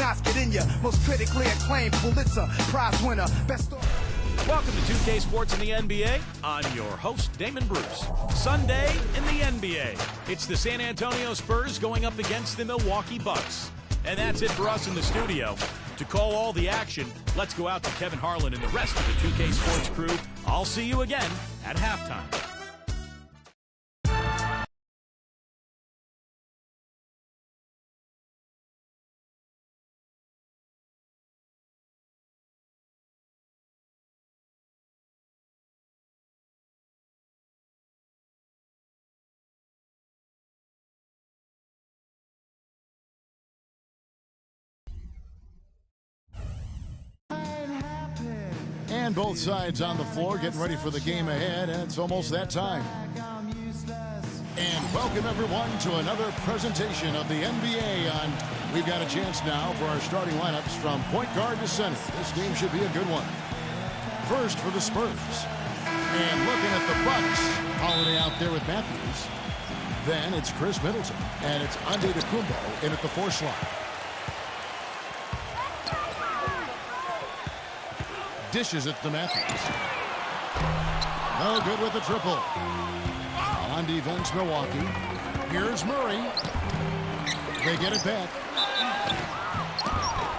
Shots get in ya. Most critically acclaimed Pulitzer Prize winner. Best story. Welcome to 2K Sports in the NBA. I'm your host, Damon Bruce. Sunday in the NBA. It's the San Antonio Spurs going up against the Milwaukee Bucks. And that's it for us in the studio. To call all the action, let's go out to Kevin Harlan and the rest of the 2K Sports crew. I'll see you again at halftime. And both sides on the floor getting ready for the game ahead, and it's almost that time. And welcome everyone to another presentation of the NBA. We've got a chance now for our starting lineups from point guard to center. This game should be a good one. First for the Spurs. And looking at the Bucks, Holiday out there with Matthews. Then it's Chris Middleton, and it's Antetokounmpo in at the 4 slot. Dishes it to Matthews. No good with the triple. On defense, Milwaukee. Here's Murray. They get it back.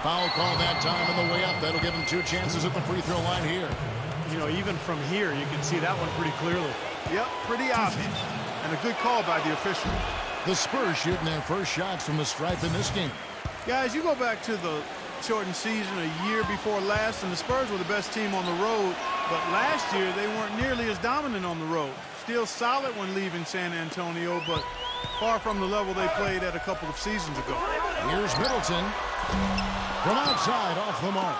Foul call that time on the way up. That'll give him 2 chances at the free throw line here. You know, even from here, you can see that one pretty clearly. Yep, pretty obvious. And a good call by the official. The Spurs shooting their first shots from the stripe in this game. Guys, you go back to the shortened season a year before last, and the Spurs were the best team on the road. But last year, they weren't nearly as dominant on the road. Still solid when leaving San Antonio, but far from the level they played at a couple of seasons ago. Here's Middleton. From outside, off the mark.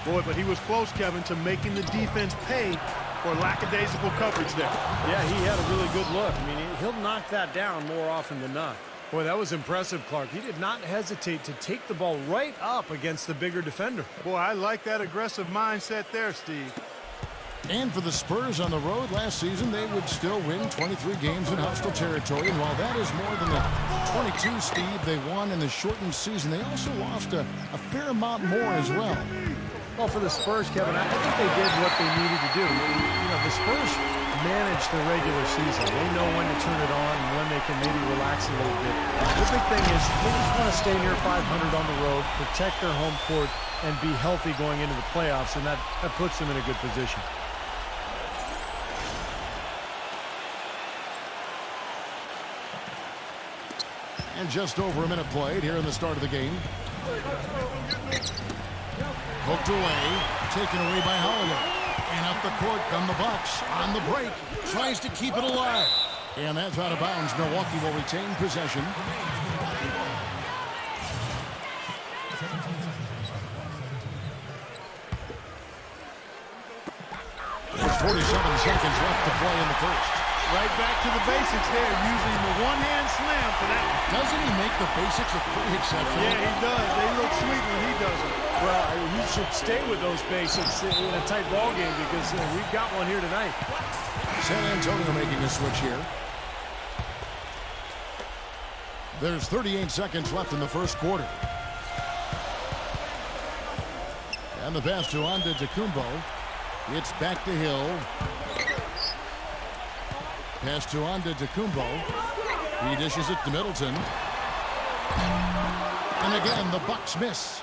Boy, but he was close, Kevin, to making the defense pay for lackadaisical coverage there. Yeah, he had a really good look. I mean, he'll knock that down more often than not. Boy, that was impressive, Clark. He did not hesitate to take the ball right up against the bigger defender. Boy, I like that aggressive mindset there, Steve. And for the Spurs on the road last season, they would still win 23 games in hostile territory. And while that is more than the 22, Steve, they won in the shortened season, they also lost a fair amount more as well. Well, for the Spurs, Kevin, I think they did what they needed to do. You know, the Spurs manage the regular season. They know when to turn it on and when they can maybe relax a little bit. The big thing is they just want to stay near 500 on the road, protect their home court, and be healthy going into the playoffs, and that puts them in a good position. And just over a minute played here in the start of the game. Hooked away, taken away by Holiday. And up the court come the Bucks on the break. Tries to keep it alive. And that's out of bounds. Milwaukee will retain possession. There's 47 seconds left to play in the first. Right back to the basics there, using the one-hand slam for that. Doesn't he make the basics look pretty exceptional? Yeah, he does. They look sweet when he does it. Well, he should stay with those basics in a tight ball game because we've got one here tonight. San Antonio making a switch here. There's 38 seconds left in the first quarter. And the pass to Antetokounmpo. It's back to Hill. Pass to Antetokounmpo. He dishes it to Middleton. And again, the Bucks miss.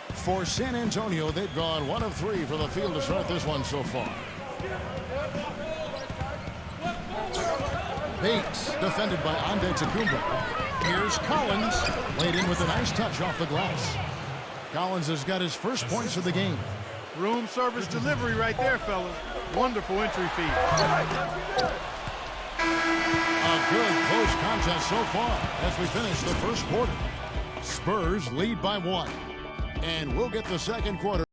For San Antonio, they've gone 1 of 3 for the field to start this one so far. Bates, defended by Antetokounmpo. Here's Collins, laid in with a nice touch off the glass. Collins has got his first points of the game. Room service delivery right there, fellas. Wonderful entry feed. A good close contest so far as we finish the first quarter. Spurs lead by 1. And we'll get the second quarter.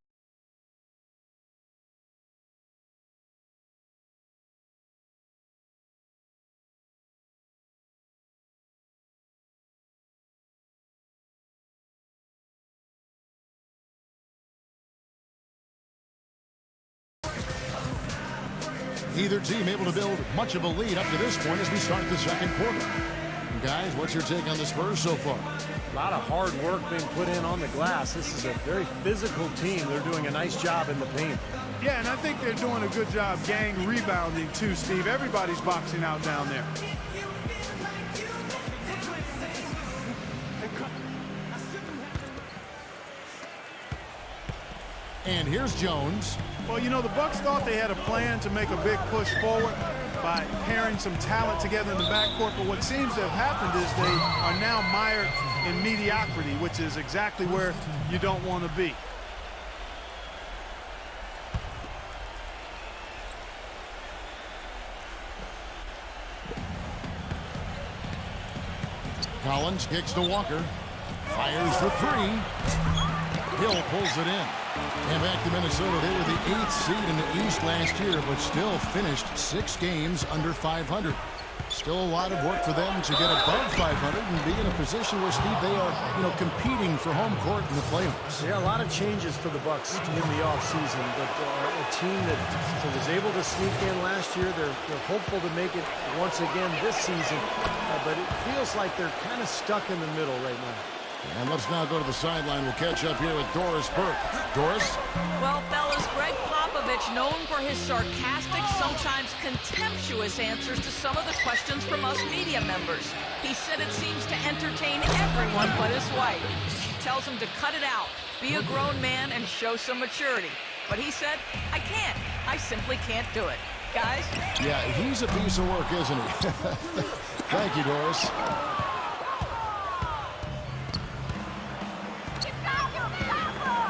Either team able to build much of a lead up to this point as we start the second quarter. guys, what's your take on the Spurs so far? A lot of hard work being put in on the glass. This is a very physical team. They're doing a nice job in the paint. Yeah, and I think they're doing a good job gang rebounding too, Steve. Everybody's boxing out down there. And here's Jones. Well, you know, the Bucks thought they had a plan to make a big push forward by pairing some talent together in the backcourt, but what seems to have happened is they are now mired in mediocrity, which is exactly where you don't want to be. Collins kicks to Walker. Fires for three. Hill pulls it in. And back to Minnesota. They were the 8th seed in the East last year, but still finished 6 games under 500. Still a lot of work for them to get above 500 and be in a position where, Steve, they are, competing for home court in the playoffs. Yeah, a lot of changes for the Bucks in the offseason, but a team that was able to sneak in last year, they're hopeful to make it once again this season, but it feels like they're kind of stuck in the middle right now. And let's now go to the sideline. We'll catch up here with Doris Burke. Doris? Well, fellas, Greg Popovich, known for his sarcastic, sometimes contemptuous answers to some of the questions from us media members. He said it seems to entertain everyone but his wife. She tells him to cut it out, be a grown man, and show some maturity. But he said, I can't. I simply can't do it. Guys? Yeah, he's a piece of work, isn't he? Thank you, Doris.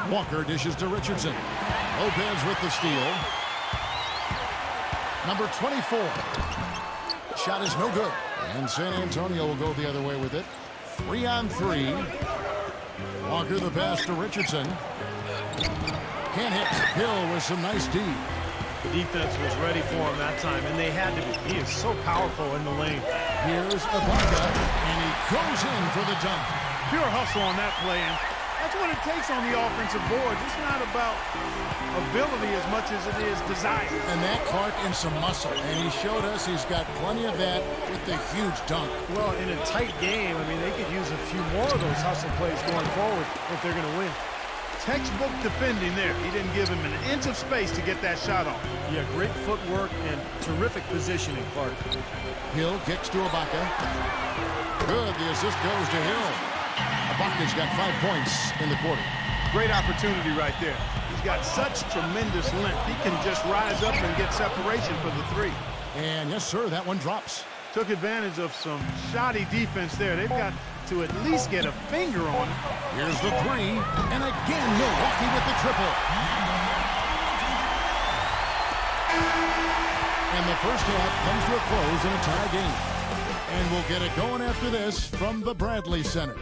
Walker dishes to Richardson. Lopez with the steal. Number 24. Shot is no good. And San Antonio will go the other way with it. 3-on-3. Walker the pass to Richardson. Can't hit. Hill with some nice D. The defense was ready for him that time, and they had to be. He is so powerful in the lane. Here's Ibaka, and he goes in for the dunk. Pure hustle on that play, and that's what it takes on the offensive boards. It's not about ability as much as it is desire. And that Clark and some muscle. And he showed us he's got plenty of that with the huge dunk. Well, in a tight game, I mean, they could use a few more of those hustle plays going forward if they're going to win. Textbook defending there. He didn't give him an inch of space to get that shot off. Yeah, great footwork and terrific positioning, Clark. Hill kicks to Ibaka. Good. The assist goes to Hill. Ibaka's got 5 points in the quarter. Great opportunity right there. He's got such tremendous length. He can just rise up and get separation for the three. And yes, sir, that one drops. Took advantage of some shoddy defense there. They've got to at least get a finger on it. Here's the three. And again, Milwaukee with the triple. And the first half comes to a close in a tie game. And we'll get it going after this from the Bradley Center.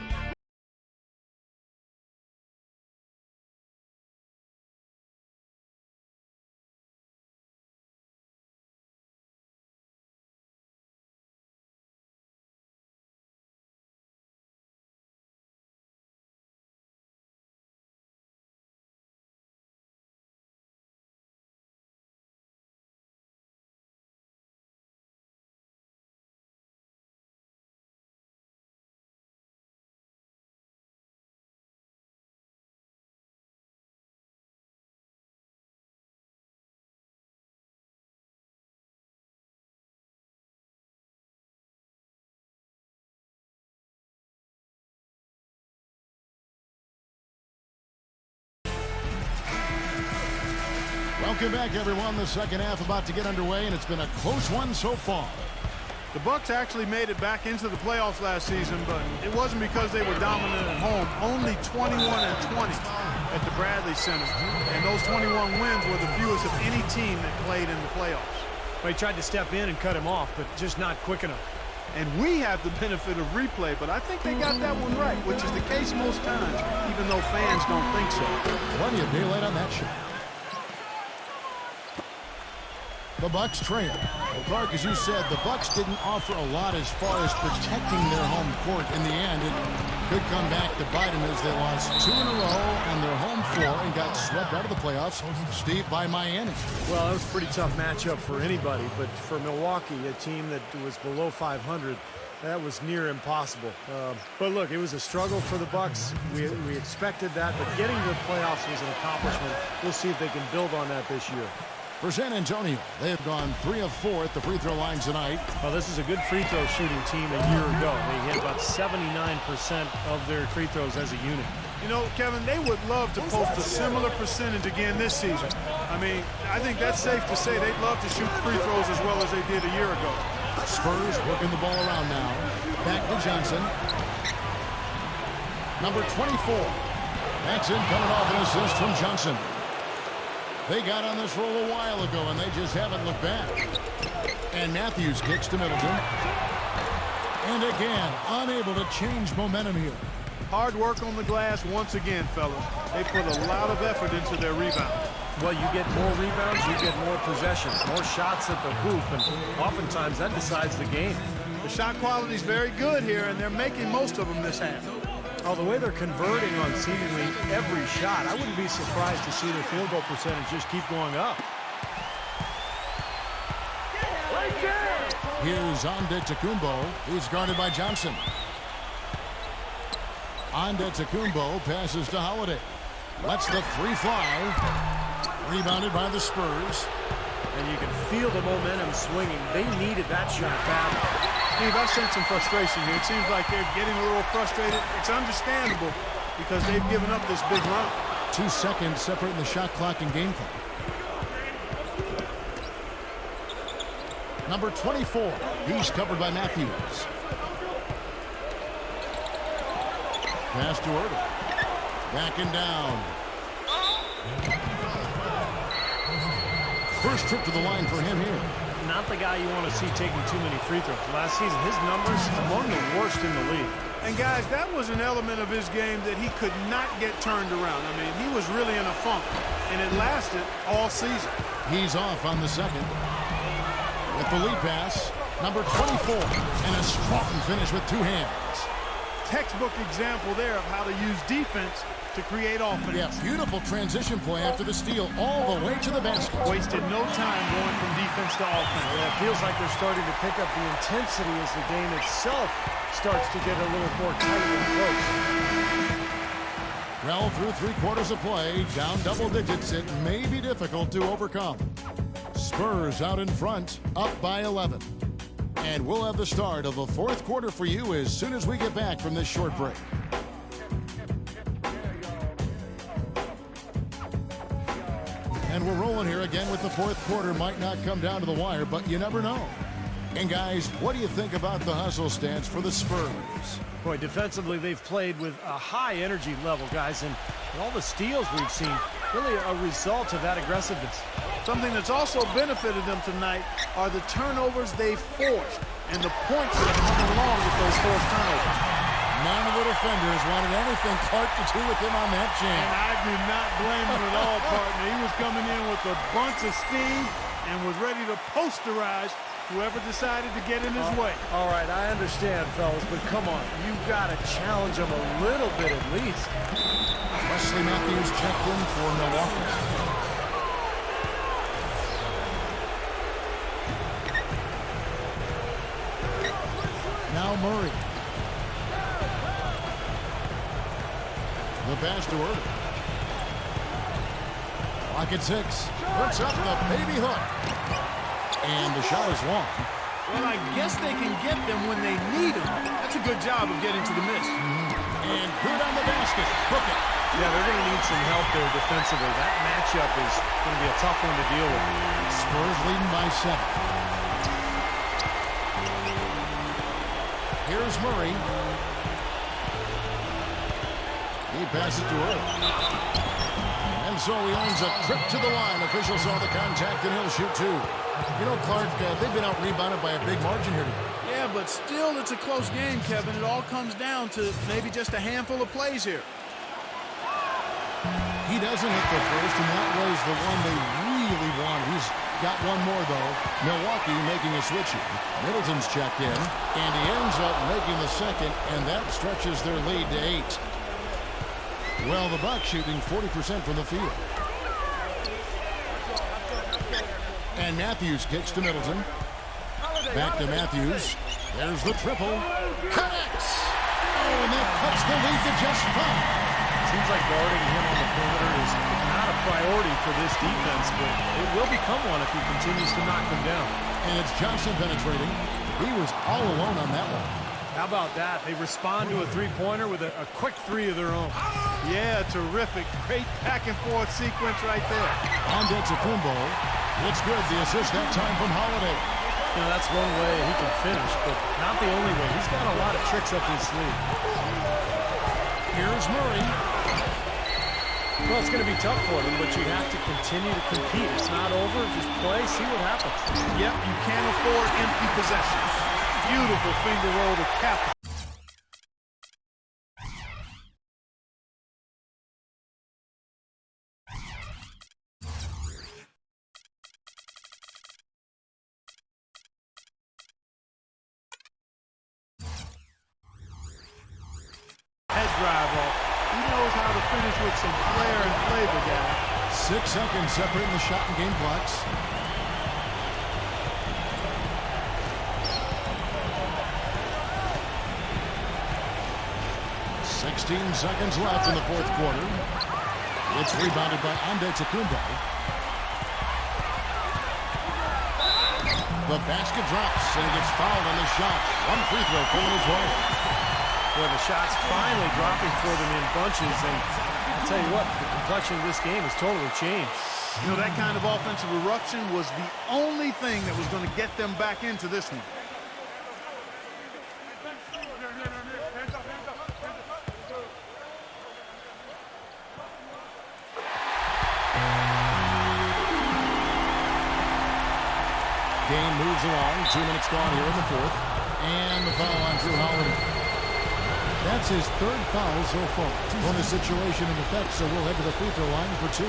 Welcome back, everyone. The second half about to get underway, and it's been a close one so far. The Bucks actually made it back into the playoffs last season, but it wasn't because they were dominant at home. Only 21-20 at the Bradley Center, and those 21 wins were the fewest of any team that played in the playoffs. Well, he tried to step in and cut him off, but just not quick enough. And we have the benefit of replay, but I think they got that one right, which is the case most times, even though fans don't think so. Plenty of daylight on that shot. The Bucks trail. Well, Clark, as you said, the Bucks didn't offer a lot as far as protecting their home court. In the end, it could come back to bite them as they lost 2 in a row on their home floor and got swept out of the playoffs, Steve, by Miami. Well, it was a pretty tough matchup for anybody, but for Milwaukee, a team that was below 500, That was near impossible. But look, it was a struggle for the Bucks. We expected that, but getting to the playoffs was an accomplishment. We'll see if they can build on that this year. For San Antonio, they have gone 3 of 4 at the free throw line tonight. Well, this is a good free throw shooting team a year ago. They hit about 79% of their free throws as a unit. You know, Kevin, they would love to post a similar percentage again this season. I mean, I think that's safe to say they'd love to shoot free throws as well as they did a year ago. Spurs working the ball around now. Back to Johnson. Number 24. That's in, coming off an assist from Johnson. They got on this roll a while ago, and they just haven't looked back. And Matthews kicks to Middleton. And again, unable to change momentum here. Hard work on the glass once again, fellas. They put a lot of effort into their rebound. Well, you get more rebounds, you get more possessions, more shots at the hoop, and oftentimes that decides the game. The shot quality is very good here, and they're making most of them this half. Oh, the way they're converting on seemingly every shot, I wouldn't be surprised to see their field goal percentage just keep going up. Here's Antetokounmpo. He's guarded by Johnson. Antetokounmpo passes to Holiday. Lets the three fly. Rebounded by the Spurs. And you can feel the momentum swinging. They needed that shot badly. Steve, I sense some frustration here. It seems like they're getting a little frustrated. It's understandable because they've given up this big run. 2 seconds separating the shot clock and game clock. Number 24. He's covered by Matthews. Pass to Irving. Backing down. First trip to the line for him here. Not the guy you want to see taking too many free throws. Last season, his numbers among the worst in the league. And guys, that was an element of his game that he could not get turned around. I mean, he was really in a funk, and it lasted all season. He's off on the second. With the lead pass, number 24, and a strong finish with 2 hands. Textbook example there of how to use defense to create offense. Yeah, beautiful transition play after the steal all the way to the basket. Wasted no time going from defense to offense. Yeah, it feels like they're starting to pick up the intensity as the game itself starts to get a little more tight and close. Well, through 3 quarters of play, down double digits, it may be difficult to overcome. Spurs out in front, up by 11. And we'll have the start of the 4th quarter for you as soon as we get back from this short break. And we're rolling here again with the 4th quarter. Might not come down to the wire, but you never know. And guys, what do you think about the hustle stance for the Spurs? Boy, defensively, they've played with a high energy level, guys, and all the steals we've seen, really a result of that aggressiveness. Something that's also benefited them tonight are the turnovers they've forced and the points that come along with those forced turnovers. None of the defenders wanted anything Clark to do with him on that jam. And I do not blame him at all, partner. He was coming in with a bunch of steam and was ready to posterize whoever decided to get in his way. All right, I understand, fellas, but come on. You got to challenge him a little bit at least. Wesley Matthews checked in for Milwaukee. Now Murray. The pass to Irving. Clock at 6. Puts up the baby hook. And the shot is long. Well, I guess they can get them when they need them. That's a good job of getting to the miss. And good on the basket. Hook it. Yeah, they're going to need some help there defensively. That matchup is going to be a tough one to deal with. Spurs leading by 7. Here's Murray. He passes to Irving. And so he earns a trip to the line. Officials saw the contact, and he'll shoot 2. You know, Clark, they've been out-rebounded by a big margin here today. Yeah, but still, it's a close game, Kevin. It all comes down to maybe just a handful of plays here. He doesn't hit the first, and that was the one they really wanted. He's got one more, though. Milwaukee making a switch here. Middleton's checked in, and he ends up making the second, and that stretches their lead to 8. Well, the Bucks shooting 40% from the field. And Matthews kicks to Middleton. Back to Matthews. There's the triple. Connects. Oh, and that cuts the lead to just 5. Seems like guarding him on the perimeter is not a priority for this defense, but it will become one if he continues to knock them down. And it's Johnson penetrating. He was all alone on that one. How about that? They respond to a three-pointer with a quick three of their own. Yeah, terrific. Great back-and-forth sequence right there. On to Kumbo. It's good. The assist that time from Holiday. You know, that's one way he can finish, but not the only way. He's got a lot of tricks up his sleeve. Here's Murray. Well, it's going to be tough for them, but you have to continue to compete. It's not over. Just play, see what happens. Yep, you can't afford empty possessions. Beautiful finger roll to cap. Head drive off. He knows how to finish with some flair and flavor, guys. 6 seconds separating the shot and game clocks. Seconds left in the fourth quarter. It's rebounded by Kumbo. The basket drops and he gets fouled on the shot. One free throw coming his way. Well, the shot's finally dropping for them in bunches, and I'll tell you what, the complexion of this game has totally changed. You know, that kind of offensive eruption was the only thing that was going to get them back into this one. Game moves along. 2 minutes gone here in the fourth. And the foul on Drew Holiday. That's his third foul so far. On the situation in effect, so we'll head to the free throw line for 2.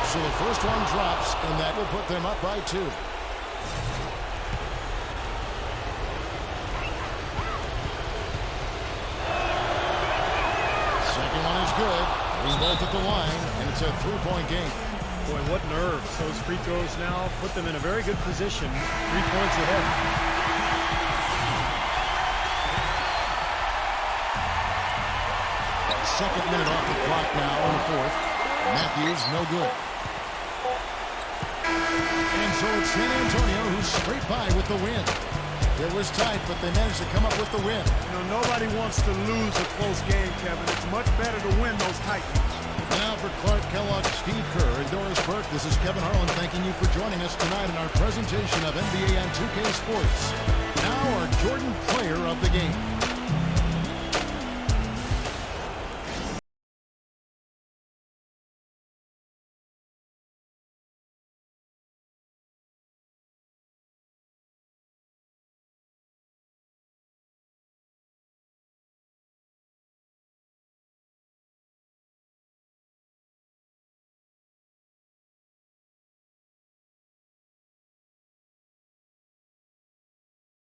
So the first one drops, and that will put them up by 2. Good. He's both at the line, and it's a 3-point game. Boy, what nerves. Those free throws now put them in a very good position. 3 points ahead. Second minute off the clock now in the fourth. Matthews, no good. And so it's San Antonio who's scraped by with the win. It was tight, but they managed to come up with the win. You know, nobody wants to lose a close game, Kevin. It's much better to win those tight ones. Now for Clark Kellogg, Steve Kerr, and Doris Burke, this is Kevin Harlan thanking you for joining us tonight in our presentation of NBA on 2K Sports. Now our Jordan Player of the Game.